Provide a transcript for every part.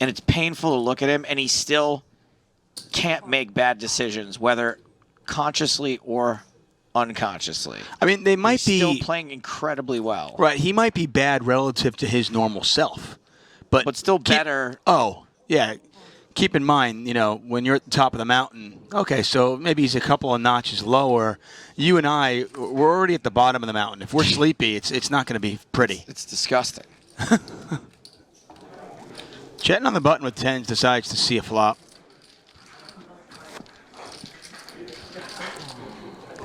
and it's painful to look at him, and he still can't make bad decisions, whether consciously or unconsciously. I mean, they might He's be still playing incredibly well. Right, he might be bad relative to his normal self, but still better. Oh, yeah. Keep in mind, when you're at the top of the mountain, okay, so maybe he's a couple of notches lower. You and I, we're already at the bottom of the mountain. If we're sleepy, it's not going to be pretty. It's disgusting. Jetting on the button with tens decides to see a flop.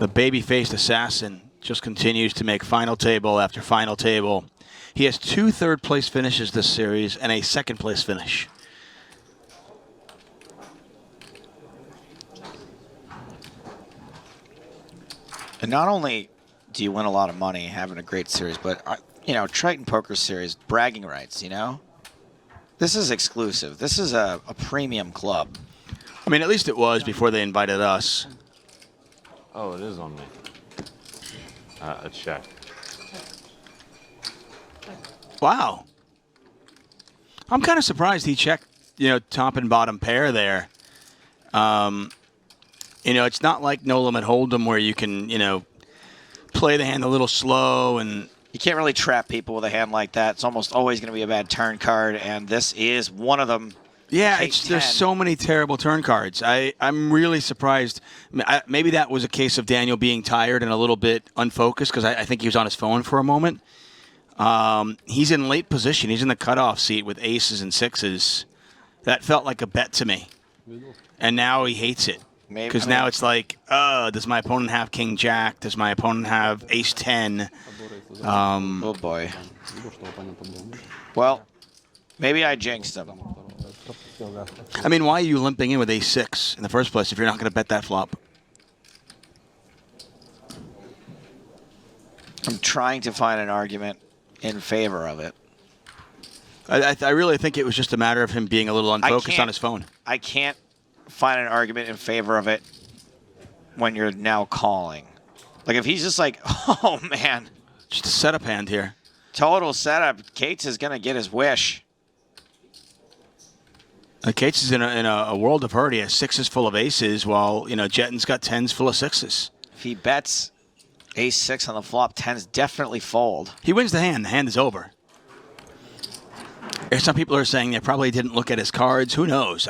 The baby-faced assassin just continues to make final table after final table. He has 2 third-place finishes this series and a second-place finish. And not only do you win a lot of money having a great series, but, Triton Poker Series, bragging rights, This is exclusive. This is a premium club. I mean, at least it was before they invited us. Oh, it is on me. A check. Wow. I'm kind of surprised he checked, top and bottom pair there. It's not like no limit hold'em where you can, play the hand a little slow and you can't really trap people with a hand like that. It's almost always going to be a bad turn card, and this is one of them. Yeah, there's so many terrible turn cards. I'm really surprised. Maybe that was a case of Daniel being tired and a little bit unfocused because I think he was on his phone for a moment. He's in late position. He's in the cutoff seat with aces and sixes. That felt like a bet to me. And now he hates it. Because now it's like, does my opponent have king jack? Does my opponent have ace 10? Oh, boy. Well, maybe I jinxed him. I mean, why are you limping in with ace 6 in the first place if you're not going to bet that flop? I'm trying to find an argument in favor of it. I really think it was just a matter of him being a little unfocused on his phone. I can't find an argument in favor of it when you're now calling. Like, if he's just like, oh, man. Just a setup hand here. Total setup. Cates is going to get his wish. Cates is in a world of hurt. He has sixes full of aces while, Jetton's got tens full of sixes. If he bets ace 6 on the flop, tens definitely fold. He wins the hand. The hand is over. Some people are saying they probably didn't look at his cards. Who knows?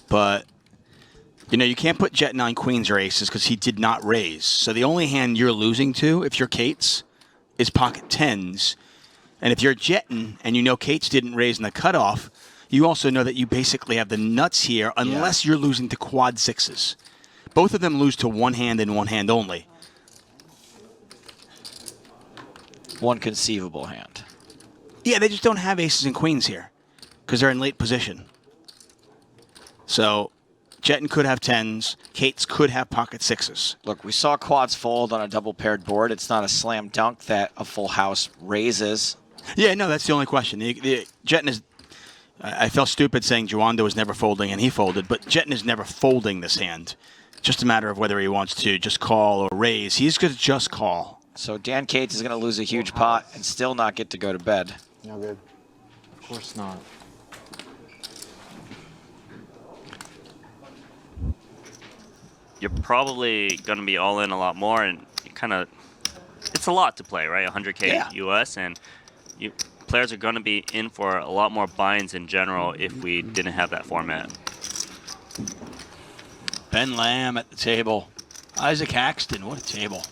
But, you can't put Jetton on queens or aces because he did not raise. So the only hand you're losing to, if you're Cates, is pocket tens. And if you're Jetton and Cates didn't raise in the cutoff, you also know that you basically have the nuts here unless you're losing to quad sixes. Both of them lose to one hand and one hand only. One conceivable hand. Yeah, they just don't have aces and queens here because they're in late position. So Jetton could have tens. Cates could have pocket sixes. Look, we saw quads fold on a double-paired board. It's not a slam dunk that a full house raises. Yeah, no, that's the only question. Jetton is... I felt stupid saying Juanda was never folding and he folded, but Jetton is never folding this hand. Just a matter of whether he wants to just call or raise. He's going to just call. So Dan Cates is going to lose a huge pot and still not get to go to bed. No good. Of course not. You're probably going to be all in a lot more, and it's a lot to play, right? 100K US, and players are going to be in for a lot more binds in general if we didn't have that format. Ben Lamb at the table. Isaac Haxton, what a table.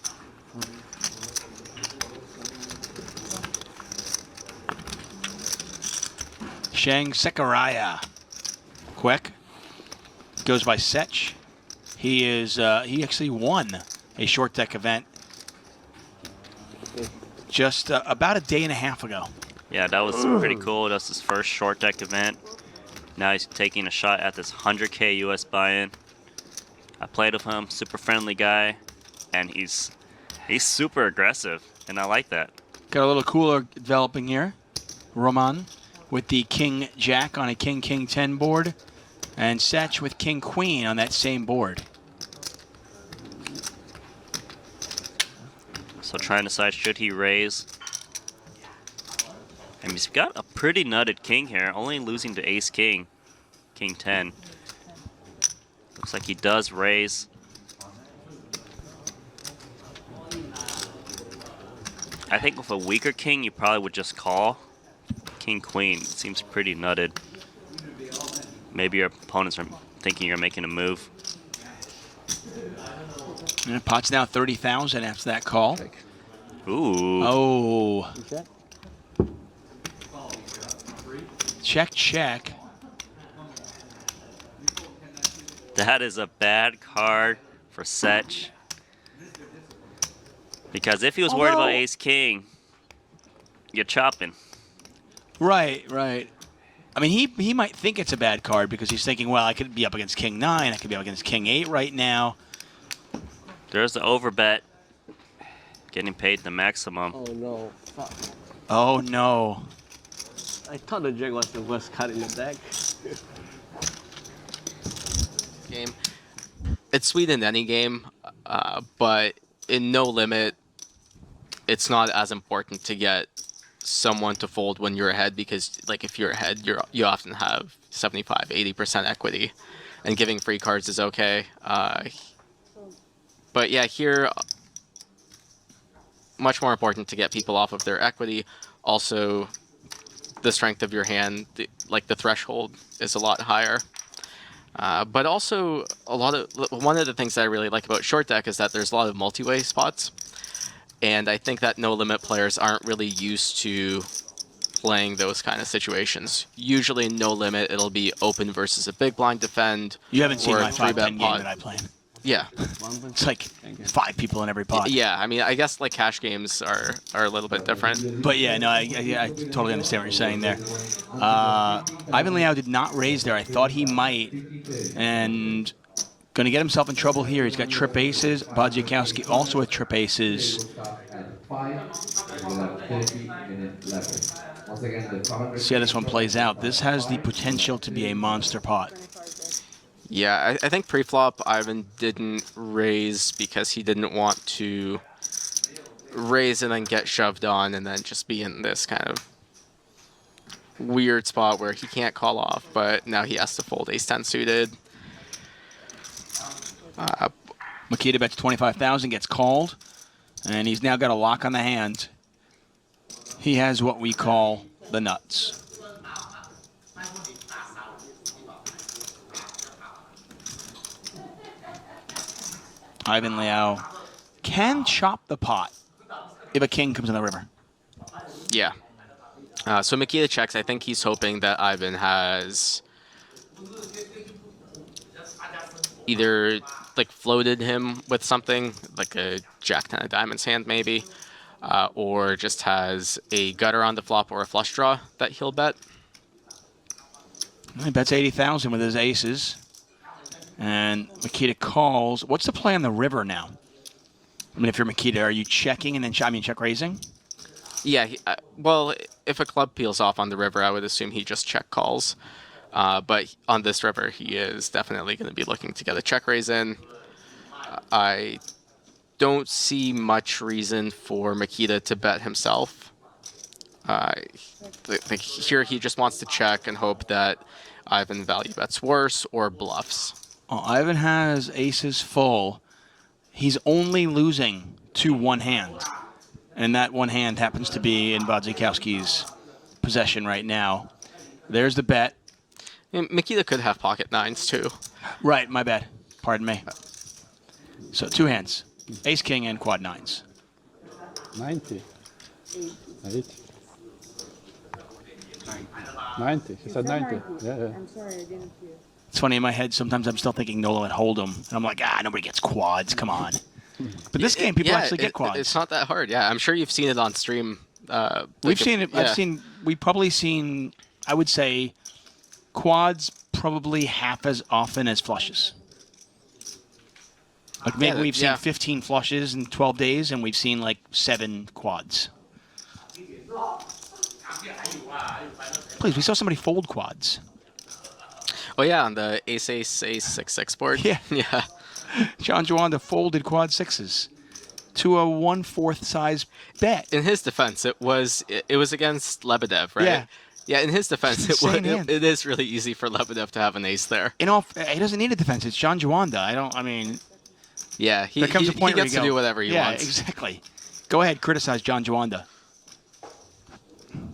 Shang Sekaraya. Quick. Goes by Sech. He actually won a short deck event just about a day and a half ago. Yeah, that was pretty cool. That's his first short deck event. Now he's taking a shot at this 100K US buy-in. I played with him, super friendly guy, and he's super aggressive, and I like that. Got a little cooler developing here. Roman with the King Jack on a King King 10 board, and Sech with King Queen on that same board. So trying to decide, should he raise? And He's got a pretty nutted king here, only losing to ace king, king 10. Looks like he does raise. I think with a weaker king, you probably would just call. King queen seems pretty nutted. Maybe your opponents are thinking you're making a move. And pot's now 30,000 after that call. Ooh. Oh. Check, check. That is a bad card for Sech. Because if he was worried about ace king, you're chopping. Right, right. I mean, he might think it's a bad card because he's thinking, well, I could be up against king 9, I could be up against king 8 right now. There's the overbet. Getting paid the maximum. Oh no, fuck. Oh, no. I thought the Jack was the worst card in the deck. Game. It's sweet in any game, but in No Limit, it's not as important to get someone to fold when you're ahead because, like, if you're ahead, you often have 75, 80% equity, and giving free cards is okay. But yeah, here, much more important to get people off of their equity. Also, the strength of your hand, like the threshold, is a lot higher. But also, one of the things that I really like about short deck is that there's a lot of multi-way spots, and I think that No Limit players aren't really used to playing those kind of situations. Usually in No Limit, it'll be open versus a big blind defend. You haven't seen or my a 3-bet 5-10 game pot. that I play. Yeah. It's like 5 people in every pot. Yeah, I mean, I guess like cash games are a little bit different. But yeah, no, I totally understand what you're saying there. Ivan Liao did not raise there. I thought he might, and going to get himself in trouble here. He's got trip aces. Bodzikowski also with trip aces. See how this one plays out. This has the potential to be a monster pot. Yeah, I think pre-flop Ivan didn't raise because he didn't want to raise and then get shoved on and then just be in this kind of weird spot where he can't call off, but now he has to fold ace-10 suited. Makita bets 25,000, gets called, and he's now got a lock on the hand. He has what we call the nuts. Ivan Liao can chop the pot if a king comes in the river. Yeah. So Makita checks. I think he's hoping that Ivan has either like floated him with something, like a Jack-10 of diamonds hand maybe, or just has a gutter on the flop or a flush draw that he'll bet. He bets 80,000 with his aces. And Makita calls. What's the play on the river now? I mean, if you're Makita, are you checking and then check raising? Yeah, well, if a club peels off on the river, I would assume he just check calls. But on this river, he is definitely going to be looking to get a check raise in. I don't see much reason for Makita to bet himself. Here, he just wants to check and hope that Ivan value bets worse or bluffs. Oh, Ivan has aces full. He's only losing to one hand. And that one hand happens to be in Bodzikowski's possession right now. There's the bet. Makita could have pocket nines, too. Right, my bad. Pardon me. So 2 hands. Ace, king, and quad nines. 90. 90. He said 90. Yeah. I'm sorry, I didn't hear. It's funny, in my head, sometimes I'm still thinking no limit hold'em. And I'm like, nobody gets quads, come on. But this game, people actually get quads. It's not that hard. Yeah, I'm sure you've seen it on stream. We've seen it. Yeah. We've probably seen, I would say, quads probably half as often as flushes. Like maybe we've seen 15 flushes in 12 days, and we've seen like 7 quads. Please, we saw somebody fold quads. Oh yeah, on the ace 6 board. Yeah. Yeah. John Joanda folded quad 6s to a 1/4 size bet. In his defense, it was against Lebedev, right? Yeah. Yeah, in his defense, Insane hand. it is really easy for Lebedev to have an ace there. He doesn't need a defense. It's John Juanda. Yeah, he there comes a point he where gets you to go, do whatever he yeah, wants. exactly. Go ahead, criticize John Juanda.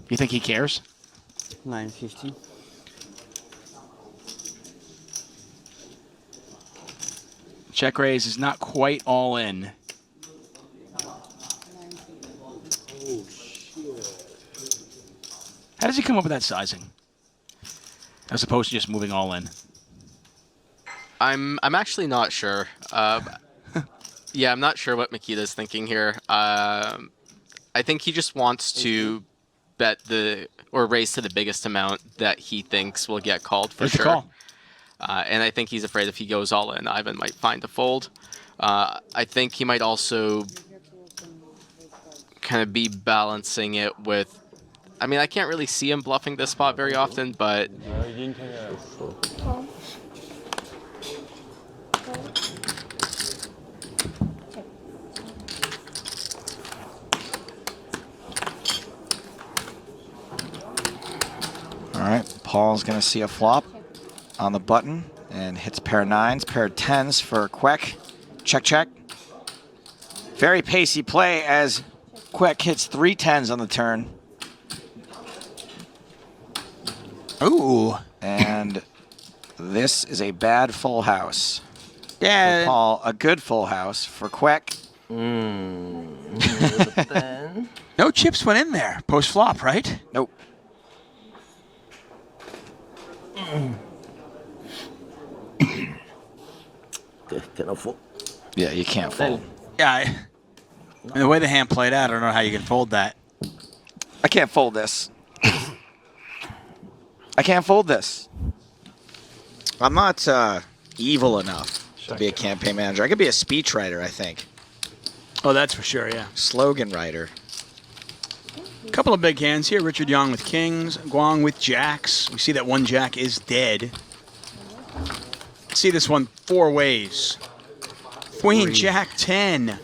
You think he cares? 950. Check raise is not quite all in. How does he come up with that sizing? As opposed to just moving all in. I'm actually not sure. Yeah, I'm not sure what Makita's thinking here. I think he just wants to bet or raise to the biggest amount that he thinks will get called for sure. Call. And I think he's afraid if he goes all in, Ivan might find a fold. I think he might also kind of be balancing it with. I mean, I can't really see him bluffing this spot very often, but All right, Paul's going to see a flop on the button and hits pair 9s, pair 10s for Queck. Check, check. Very pacey play as Queck hits 3 10s on the turn. Ooh. And this is a bad full house. Yeah. For Paul, a good full house. For Queck, No chips went in there post flop, right? nope. Cannot fold. Yeah, you can't fold. Yeah. The way the hand played out, I don't know how you can fold that. I can't fold this. I can't fold this. I'm not evil enough to be a campaign manager. I could be a speechwriter, I think. Oh, that's for sure, yeah. Slogan writer. Couple of big hands here. Richard Young with kings, Guang with jacks. We see that one jack is dead. See this one 4 ways. Queen, jack, 10.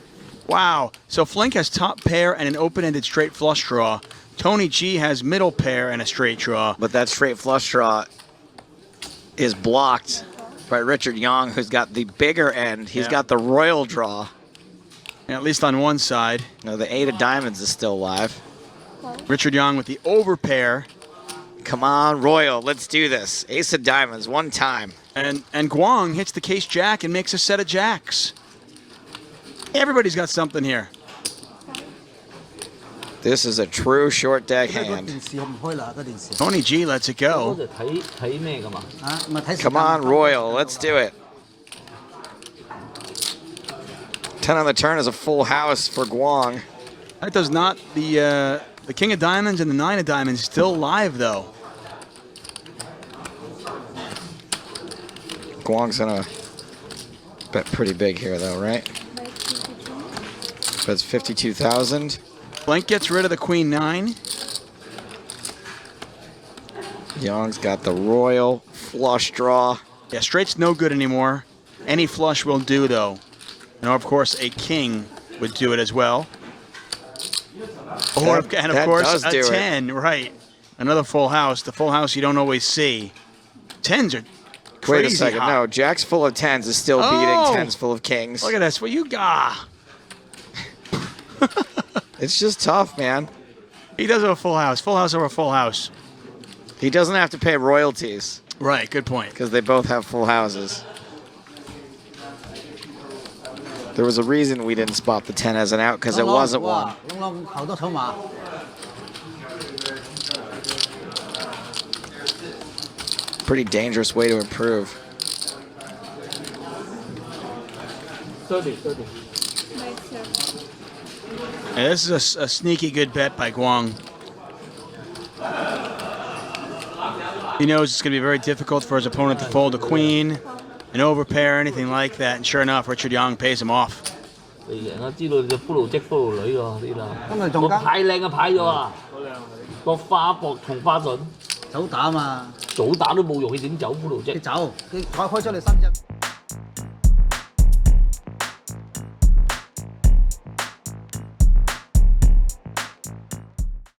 Wow. So Flink has top pair and an open-ended straight flush draw. Tony G has middle pair and a straight draw. But that straight flush draw is blocked by Richard Young, who's got the bigger end. He's got the royal draw. And at least on one side. No, the 8 of diamonds is still alive. Richard Young with the overpair. Come on, royal. Let's do this. Ace of diamonds, one time. And Guang hits the case jack and makes a set of jacks. Everybody's got something here. This is a true short deck hand. Tony G lets it go. Come on, royal. Let's do it. 10 on the turn is a full house for Guang. That does not. The king of diamonds and the 9 of diamonds still live, though. Guang's gonna bet pretty big here, though, right? Bets 52,000. Blank gets rid of the queen 9. Young's got the royal flush draw. Yeah, straight's no good anymore. Any flush will do, though. And of course, a king would do it as well. And of course, a 10, right. Another full house. The full house you don't always see. 10s are crazy. Wait a second. hot. No, jacks full of 10s is still beating 10s full of kings. Look at this. What you got? It's just tough, man. He does have a full house. Full house over a full house. He doesn't have to pay royalties Right, good point. because they both have full houses. There was a reason we didn't spot the 10 as an out because it wasn't one. Pretty dangerous way to improve. 30. Yeah, this is a sneaky good bet by Guang. He knows it's going to be very difficult for his opponent to fold a queen, an overpair, anything like that. And sure enough, Richard Young pays him off. 我知道你隻骷髏即骷髏女喎啲啦，個牌靚嘅牌咗啊，個花博同花順，早打嘛，早打都冇用，佢點走骷髏啫？佢走，佢開出嚟3隻。